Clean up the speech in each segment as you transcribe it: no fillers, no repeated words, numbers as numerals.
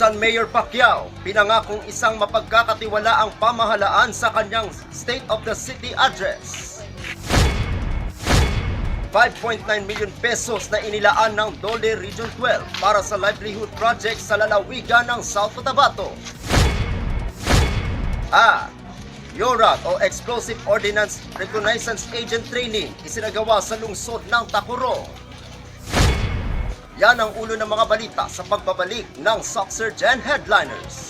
Jensen Mayor Pacquiao pinangakong isang mapagkakatiwalaang pamahalaan sa kanyang State of the City address. 5.9 million pesos na inilaan ng Dole Region 12 para sa livelihood project sa lalawigan ng South Cotabato. YORAG o Explosive Ordnance Reconnaissance Agent Training isinagawa sa lungsod ng Tacurong. Yan ang ulo ng mga balita sa pagbabalik ng Soccer Gen Headliners.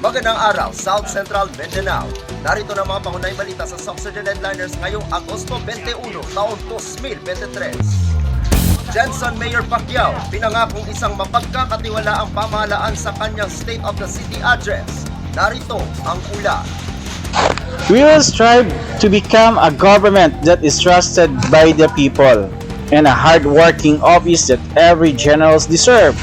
Magandang araw, South Central Mindanao. Narito na mga pangunahing balita sa Soccer Gen Headliners ngayong Agosto 21, taon 2023. Jensen Mayor Pacquiao pinangakong isang mapagkakatiwalaang pamahalaan sa kanyang State of the City address. Narito ang ulat. We will strive to become a government that is trusted by the people and a hard-working office that every generals deserve.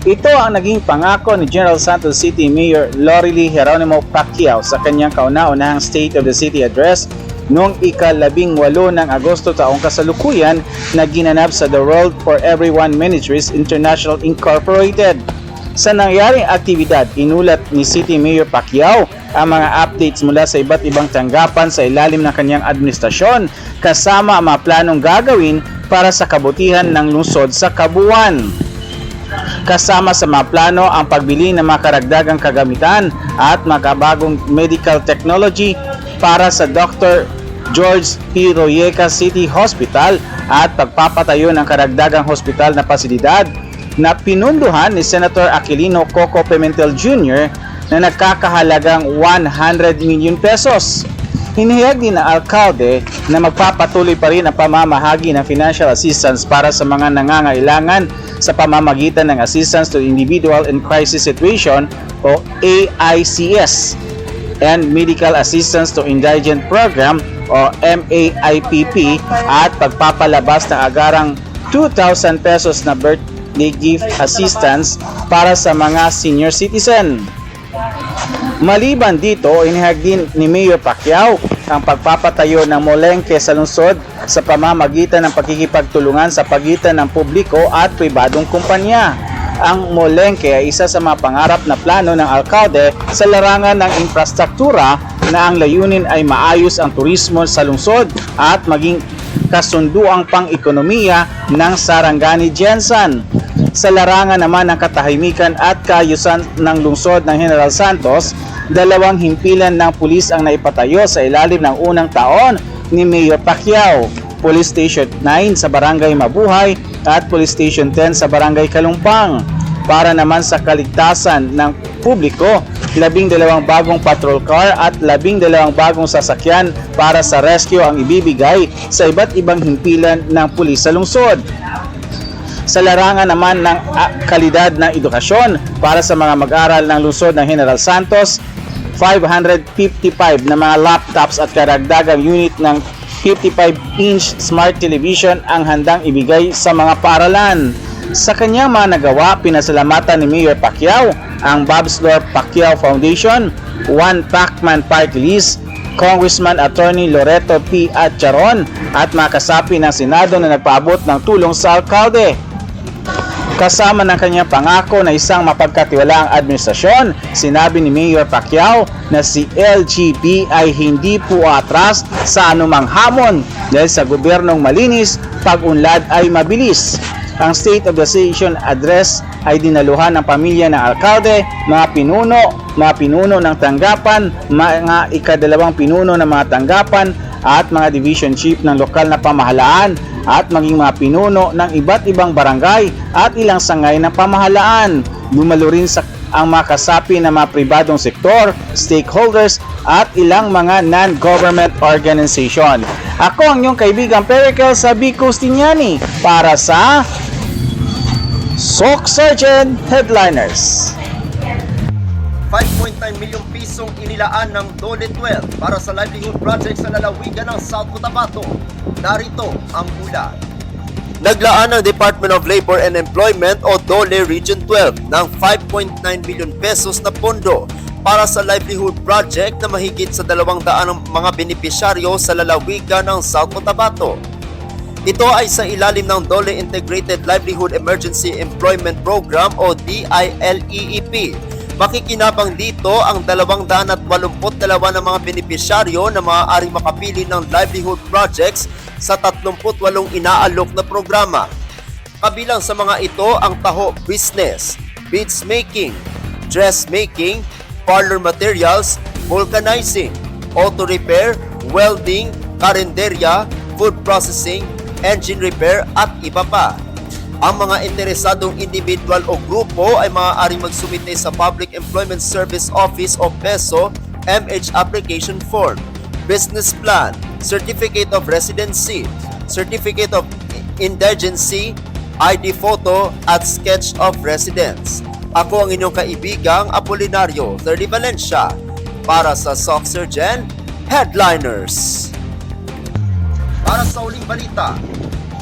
Ito ang naging pangako ni General Santos City Mayor Lorilei Geronimo Pacquiao sa kanyang kauna-unahang State of the City Address noong ika-18 ng Agosto taong kasalukuyan na ginanap sa The World for Everyone Ministries International Incorporated. Sa nangyaring aktibidad, inulat ni City Mayor Pacquiao ang mga updates mula sa iba't ibang tanggapan sa ilalim ng kanyang administrasyon kasama ang mga planong gagawin para sa kabutihan ng lungsod sa kabuuan. Kasama sa mga plano ang pagbili ng mga karagdagang kagamitan at makabagong medical technology para sa Dr. George P. Royeca City Hospital at pagpapatayo ng karagdagang hospital na pasilidad na pinunduhan ni Senator Aquilino Coco Pimentel Jr. na nagkakahalagang 100 million pesos. Hinihayag din ng alkalde na magpapatuloy pa rin ang pamamahagi ng financial assistance para sa mga nangangailangan sa pamamagitan ng Assistance to Individual in Crisis Situation o AICS and Medical Assistance to Indigent Program o MAIPP at pagpapalabas ng agarang 2,000 pesos na birthday gift assistance para sa mga senior citizen. Maliban dito, inihayag din ni Mayor Pacquiao ang pagpapatayo ng molengke sa lungsod sa pamamagitan ng pakikipagtulungan sa pagitan ng publiko at pribadong kumpanya. Ang molengke ay isa sa mga pangarap na plano ng alkalde sa larangan ng infrastruktura na ang layunin ay maayos ang turismo sa lungsod at maging kasunduang pang-ekonomiya ng Sarangani Jensen. Sa larangan naman ng katahimikan at kaayusan ng lungsod ng General Santos, 2 himpilan ng pulis ang naipatayo sa ilalim ng unang taon ni Mayor Pacquiao. Police Station 9 sa Barangay Mabuhay at Police Station 10 sa Barangay Kalumpang. Para naman sa kaligtasan ng publiko, 12 bagong patrol car at 12 bagong sasakyan para sa rescue ang ibibigay sa iba't ibang himpilan ng pulis sa lungsod. Sa larangan naman ng kalidad ng edukasyon para sa mga mag-aral ng lungsod ng General Santos, 555 na mga laptops at karagdagang unit ng 55-inch smart television ang handang ibigay sa mga paaralan. Sa kanyang mga nagawa, pinasalamatan ni Mayor Pacquiao ang Bob's Lord Pacquiao Foundation, One Pacman Party List, Congressman Attorney Loreto P. Atcharon at mga kasapi ng Senado na nagpaabot ng tulong sa alkalde. Kasama ng kanyang pangako na isang mapagkatiwalaang administrasyon, sinabi ni Mayor Pacquiao na si LGP ay hindi po atras sa anumang hamon dahil sa gobyernong malinis, pag-unlad ay mabilis. Ang State of the Nation Address ay dinaluhan ng pamilya ng alkalde, mga pinuno ng tanggapan, mga ikadalawang pinuno ng mga tanggapan at mga division chief ng lokal na pamahalaan at maging mga pinuno ng iba't ibang barangay at ilang sangay ng pamahalaan. Dumalo rin ang mga kasapi ng mga pribadong sektor, stakeholders at ilang mga non-government organization. Ako ang iyong kaibigang Pericle sa Bicos Tignani para sa SOC Sergeant Headliners. 5.9 milyong pisong inilaan ng DOLE 12 para sa livelihood project sa lalawigan ng South Cotabato. Narito ang ulat. Naglaan ng Department of Labor and Employment o DOLE Region 12 ng 5.9 milyon pesos na pondo para sa livelihood project na mahigit sa 200 mga benepisyaryo sa lalawigan ng South Cotabato. Ito ay sa ilalim ng DOLE Integrated Livelihood Emergency Employment Program o DILEEP. Makikinabang dito ang 282 ng mga benepisyaryo na maaaring makapili ng livelihood projects sa 38 inaalok na programa. Kabilang sa mga ito ang taho business, beads making, dressmaking, parlor materials, vulcanizing, auto repair, welding, karinderya, food processing, engine repair at iba pa. Ang mga interesadong individual o grupo ay maaaring magsumite sa Public Employment Service Office o PESO MH application form, business plan, certificate of residency, certificate of indigency, ID photo at sketch of residence. Ako ang inyong kaibigang Apolinario 30 Valencia para sa SOC Sergeant Headliners. Para sa uling balita,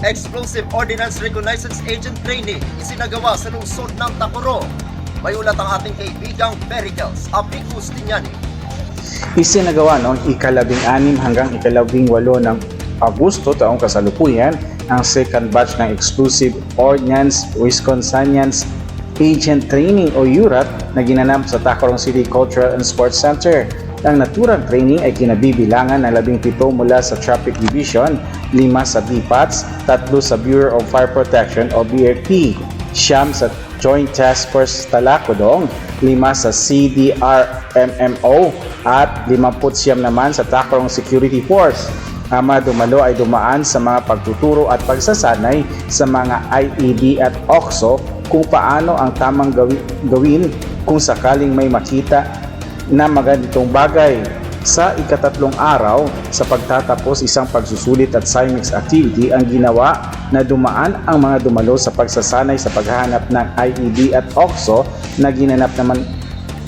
Explosive Ordnance Reconnaissance Agent Training isinagawa sa lungsod ng Tacoro. May ulat ang ating kaibigang Pericles Bicos Tignani. Isinagawa noong ika-16 hanggang ika-18 ng Agosto taong kasalukuyan ang second batch ng Explosive Ordnance Wisconsinians Agent Training o URAT na ginanap sa Tacloban City Cultural and Sports Center. Ang naturang training ay kinabibilangan ng 17 mula sa Traffic Division, 5 sa BPATS, 3 sa Bureau of Fire Protection o BFP, 9 sa Joint Task Force Talacodong, 5 sa CDR-MMO at 59 naman sa Tacloban Security Force. Ang mga dumalo ay dumaan sa mga pagtuturo at pagsasanay sa mga IED at OXO kung paano ang tamang gawin kung sakaling may makita na maganditong bagay. Sa ikatatlong araw sa pagtatapos, isang pagsusulit at CIMEX activity ang ginawa na dumaan ang mga dumalo sa pagsasanay sa paghahanap ng IED at OXO na ginanap naman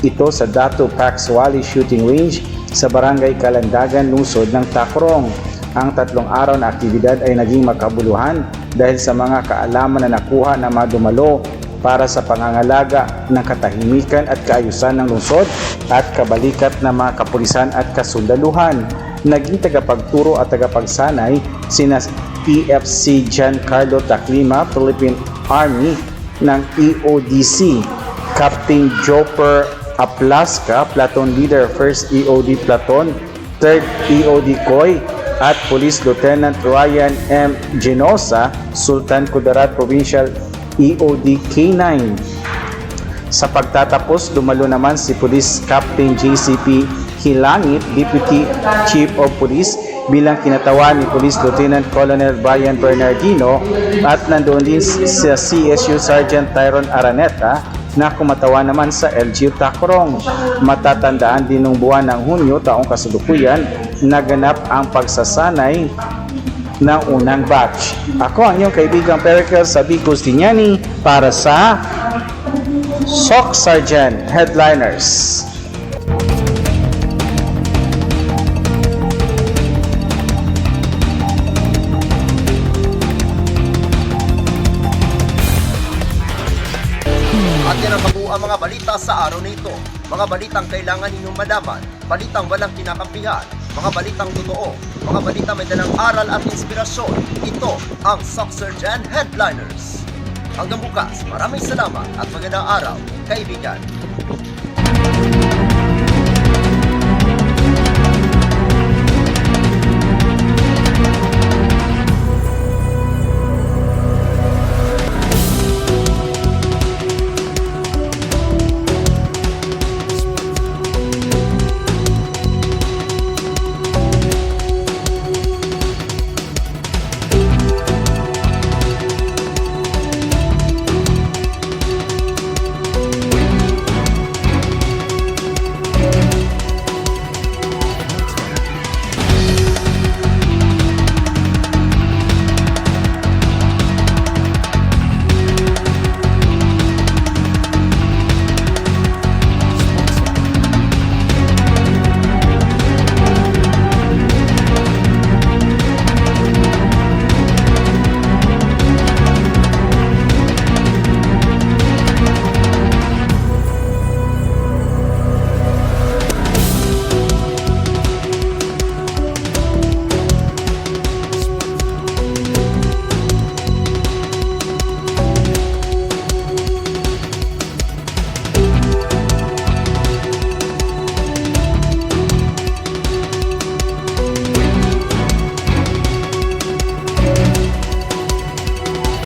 ito sa Dato Pax Wally Shooting Range sa Barangay Kalandagan, lungsod ng Tacrong. Ang 3 araw na aktibidad ay naging makabuluhan dahil sa mga kaalaman na nakuha ng mga dumalo para sa pangangalaga ng katahimikan at kaayusan ng lungsod at kabalikat ng mga kapulisan at kasundaluhan. Naging tagapagturo at tagapagsanay sina PFC Giancarlo Taclima, Philippine Army ng EODC, Captain Joper Aplaska, Platoon Leader 1st EOD Platoon, 3rd EOD Coy, at Police Lieutenant Ryan M. Genosa, Sultan Kudarat Provincial EOD K9. Sa pagtatapos, dumalo naman si Police Captain JCP Hilangit, Deputy Chief of Police, bilang kinatawan ni Police Lieutenant Colonel Brian Bernardino, at nandoon din sa CSU Sergeant Tyron Araneta na kumatawan naman sa LGU Tacrong. Matatandaan din nung buwan ng Hunyo taong kasalukuyan naganap ang pagsasanay ng unang batch. Ako ang iyong kaibigang Pericles sa Bicos Tignani para sa SOC Sergeant Headliners. At yan ang kabuuan mga balita sa araw na ito. Mga balitang kailangan ninyong malaman, balitang walang kinakampihan, mga balitang totoo, mga balita may dalang aral at inspirasyon. Ito ang SOC Sergeant Headliners. Hanggang bukas, maraming salamat at magandang araw, kaibigan.